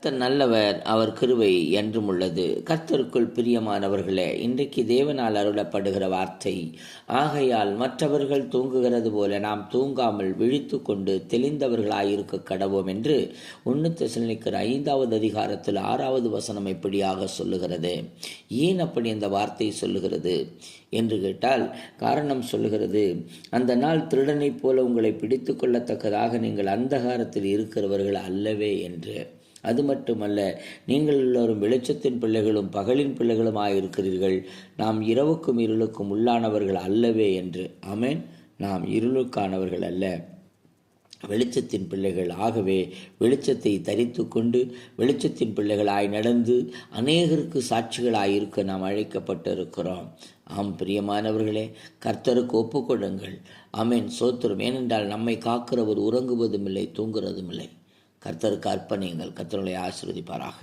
கர்த்தர் நல்லவர், அவர் கிருபை என்றும் உள்ளது. கர்த்தருக்குள் பிரியமானவர்களே, இன்றைக்கு தேவனால் அருளப்படுகிற வார்த்தை, ஆகையால் மற்றவர்கள் தூங்குகிறது போல நாம் தூங்காமல் விழித்து கொண்டு தெளிந்தவர்களாயிருக்க கடவோம் என்று 1 தெசலோனிக்கர் 5வது அதிகாரத்தில் 6வது வசனம் இப்படியாக சொல்லுகிறது. ஏன் அப்படி அந்த வார்த்தை சொல்லுகிறது என்று கேட்டால், காரணம் சொல்லுகிறது, அந்த நாள் திருடனைப் போல உங்களை பிடித்து கொள்ளத்தக்கதாக நீங்கள் அந்தகாரத்தில் இருக்கிறவர்கள் அல்லவே என்று. அது மட்டுமல்ல, நீங்கள் எல்லோரும் வெளிச்சத்தின் பிள்ளைகளும் பகலின் பிள்ளைகளுமாயிருக்கிறீர்கள். நாம் இரவுக்கும் இருளுக்கும் உள்ளானவர்கள் அல்லவே என்று. ஆமென். நாம் இருளுக்கானவர்கள் அல்ல, வெளிச்சத்தின் பிள்ளைகள். ஆகவே வெளிச்சத்தை தரித்து கொண்டு வெளிச்சத்தின் பிள்ளைகளாய் நடந்து அநேகருக்கு சாட்சிகளாயிருக்க நாம் அழைக்கப்பட்டிருக்கிறோம். ஆம் பிரியமானவர்களே, கர்த்தருக்கு ஒப்புக்கொடுங்கள். ஆமென், சோத்திரம். ஏனென்றால் நம்மை காக்கிறவர் உறங்குவதும் இல்லை, தூங்குறதும் இல்லை. கர்த்தருக்கு அர்ப்பணியுங்கள். கர்த்தர்களை ஆசீர்வதிப்பாராக.